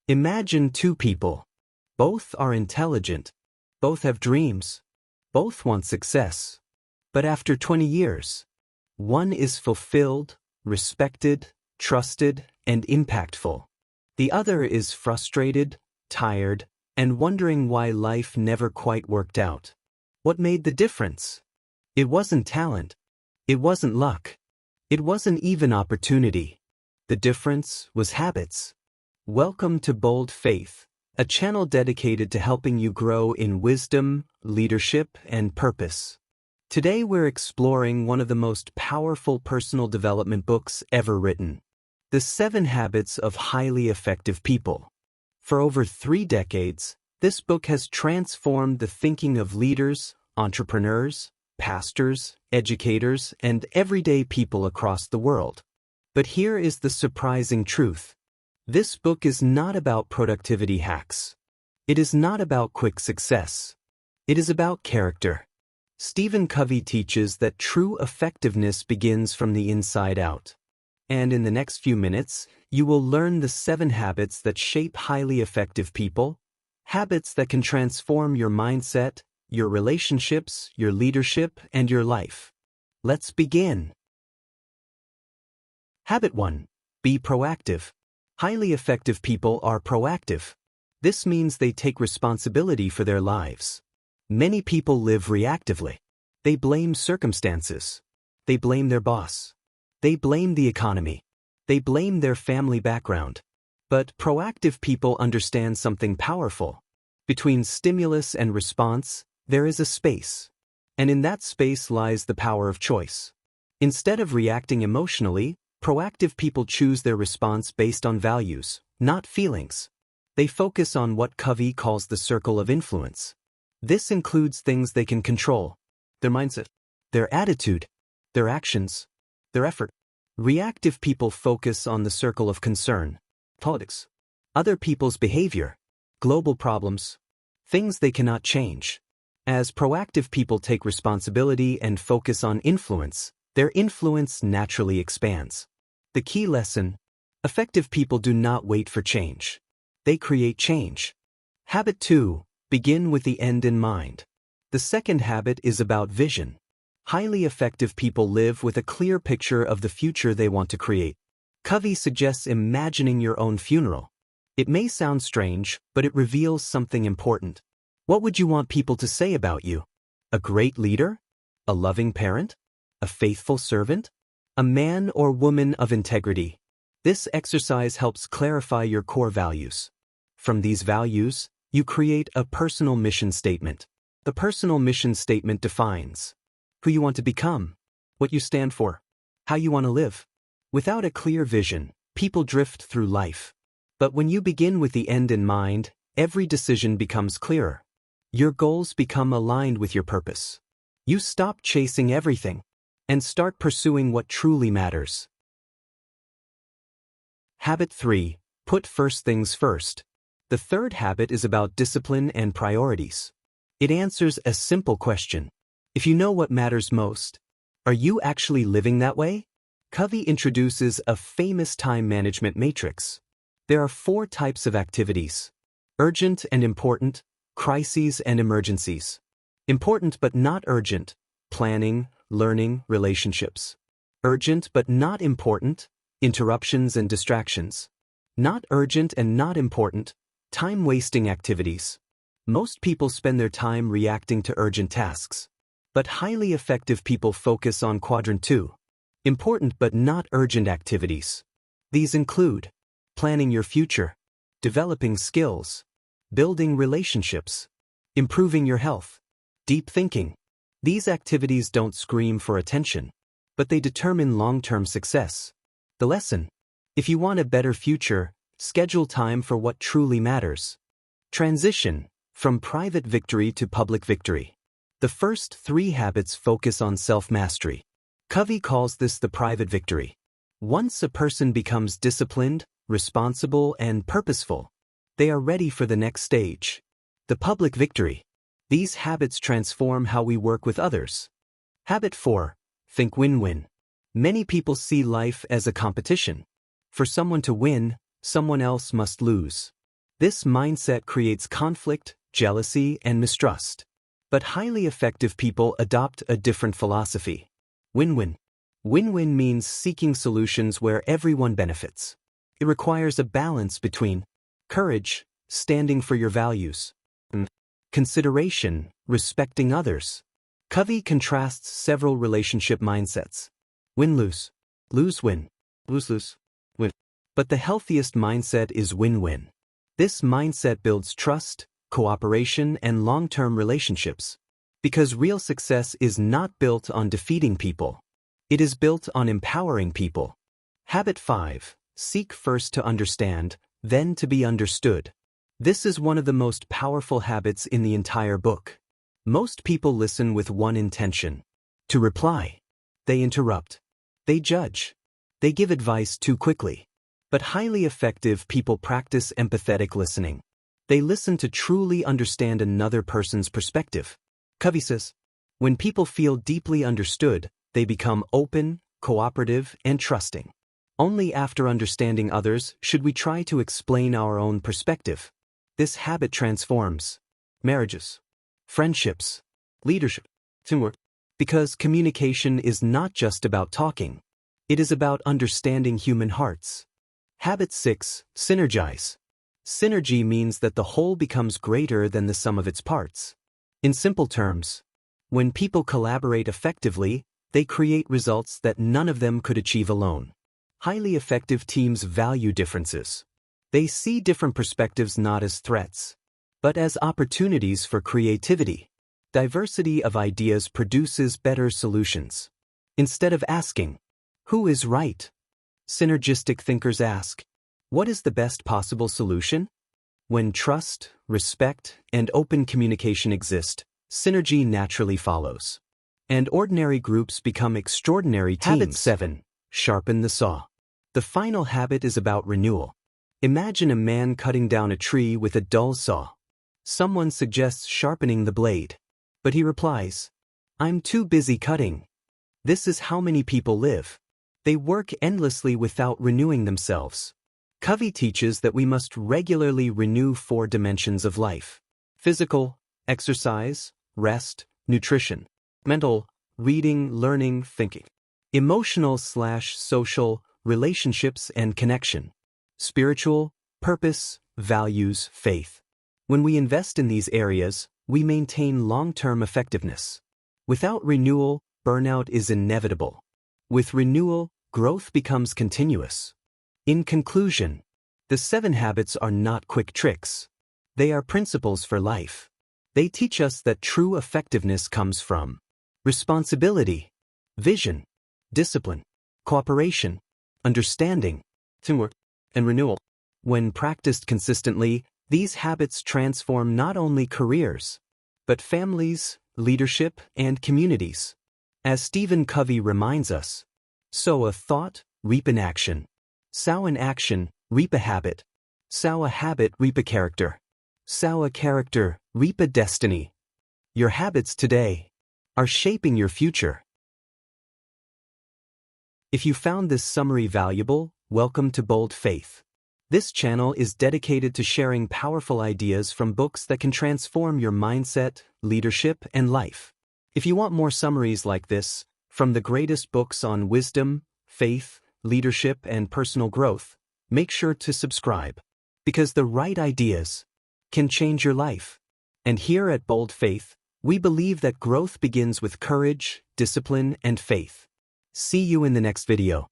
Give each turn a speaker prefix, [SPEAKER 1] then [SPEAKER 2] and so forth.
[SPEAKER 1] Imagine two people. Both are intelligent. Both have dreams. Both want success. But after 20 years, one is fulfilled, respected, trusted, and impactful. The other is frustrated, tired, and wondering why life never quite worked out. What made the difference? It wasn't talent. It wasn't luck. It wasn't even opportunity. The difference was habits. Welcome to Bold Faith, a channel dedicated to helping you grow in wisdom, leadership, and purpose. Today we're exploring one of the most powerful personal development books ever written, The 7 Habits of Highly Effective People. For over 3 decades, this book has transformed the thinking of leaders, entrepreneurs, pastors, educators, and everyday people across the world. But here is the surprising truth. This book is not about productivity hacks. It is not about quick success. It is about character. Stephen Covey teaches that true effectiveness begins from the inside out. And in the next few minutes, you will learn the 7 habits that shape highly effective people, habits that can transform your mindset, your relationships, your leadership, and your life. Let's begin. Habit 1. Be proactive. Highly effective people are proactive. This means they take responsibility for their lives. Many people live reactively. They blame circumstances. They blame their boss. They blame the economy. They blame their family background. But proactive people understand something powerful. Between stimulus and response, there is a space. And in that space lies the power of choice. Instead of reacting emotionally, proactive people choose their response based on values, not feelings. They focus on what Covey calls the circle of influence. This includes things they can control: their mindset, their attitude, their actions, their effort. Reactive people focus on the circle of concern: politics, other people's behavior, global problems, things they cannot change. As proactive people take responsibility and focus on influence, their influence naturally expands. The key lesson: effective people do not wait for change. They create change. Habit 2. Begin with the end in mind. The second habit is about vision. Highly effective people live with a clear picture of the future they want to create. Covey suggests imagining your own funeral. It may sound strange, but it reveals something important. What would you want people to say about you? A great leader? A loving parent? A faithful servant? A man or woman of integrity? This exercise helps clarify your core values. From these values, you create a personal mission statement. The personal mission statement defines who you want to become, what you stand for, how you want to live. Without a clear vision, people drift through life. But when you begin with the end in mind, every decision becomes clearer. Your goals become aligned with your purpose. You stop chasing everything and start pursuing what truly matters. Habit 3. Put first things first. The third habit is about discipline and priorities. It answers a simple question. If you know what matters most, are you actually living that way? Covey introduces a famous time management matrix. There are 4 types of activities: urgent and important, crises and emergencies. Important but not urgent: planning, learning, relationships. Urgent but not important: interruptions and distractions. Not urgent and not important: time-wasting activities. Most people spend their time reacting to urgent tasks. But highly effective people focus on quadrant 2. Important but not urgent activities. These include planning your future, developing skills, building relationships, improving your health, deep thinking. These activities don't scream for attention, but they determine long-term success. The lesson: if you want a better future, schedule time for what truly matters. Transition from private victory to public victory. The first 3 habits focus on self-mastery. Covey calls this the private victory. Once a person becomes disciplined, responsible, and purposeful, they are ready for the next stage, the public victory. These habits transform how we work with others. Habit 4. Think win-win. Many people see life as a competition. For someone to win, someone else must lose. This mindset creates conflict, jealousy, and mistrust. But highly effective people adopt a different philosophy. Win-win. Win-win means seeking solutions where everyone benefits. It requires a balance between courage, standing for your values, and consideration, respecting others. Covey contrasts several relationship mindsets. Win-lose, lose-win, lose-lose, win. But the healthiest mindset is win-win. This mindset builds trust, cooperation, and long-term relationships. Because real success is not built on defeating people. It is built on empowering people. Habit 5. Seek first to understand, then to be understood. This is one of the most powerful habits in the entire book. Most people listen with one intention: to reply. They interrupt. They judge. They give advice too quickly. But highly effective people practice empathetic listening. They listen to truly understand another person's perspective. Covey says, when people feel deeply understood, they become open, cooperative, and trusting. Only after understanding others should we try to explain our own perspective. This habit transforms marriages, friendships, leadership, teamwork. Because communication is not just about talking. It is about understanding human hearts. Habit 6. Synergize. Synergy means that the whole becomes greater than the sum of its parts. In simple terms, when people collaborate effectively, they create results that none of them could achieve alone. Highly effective teams value differences. They see different perspectives not as threats, but as opportunities for creativity. Diversity of ideas produces better solutions. Instead of asking, who is right? Synergistic thinkers ask, what is the best possible solution? When trust, respect, and open communication exist, synergy naturally follows. And ordinary groups become extraordinary teams. Habit 7. Sharpen the saw. The final habit is about renewal. Imagine a man cutting down a tree with a dull saw. Someone suggests sharpening the blade. But he replies, I'm too busy cutting. This is how many people live. They work endlessly without renewing themselves. Covey teaches that we must regularly renew 4 dimensions of life: physical, exercise, rest, nutrition; mental, reading, learning, thinking; emotional/social, relationships and connection; spiritual, purpose, values, faith. When we invest in these areas, we maintain long-term effectiveness. Without renewal, burnout is inevitable. With renewal, growth becomes continuous. In conclusion, the 7 habits are not quick tricks. They are principles for life. They teach us that true effectiveness comes from responsibility, vision, discipline, cooperation, understanding, teamwork, and renewal. When practiced consistently, these habits transform not only careers, but families, leadership, and communities. As Stephen Covey reminds us, sow a thought, reap an action. Sow an action, reap a habit. Sow a habit, reap a character. Sow a character, reap a destiny. Your habits today are shaping your future. If you found this summary valuable, welcome to Bold Faith. This channel is dedicated to sharing powerful ideas from books that can transform your mindset, leadership, and life. If you want more summaries like this, from the greatest books on wisdom, faith, leadership, and personal growth, make sure to subscribe. Because the right ideas can change your life. And here at Bold Faith, we believe that growth begins with courage, discipline, and faith. See you in the next video.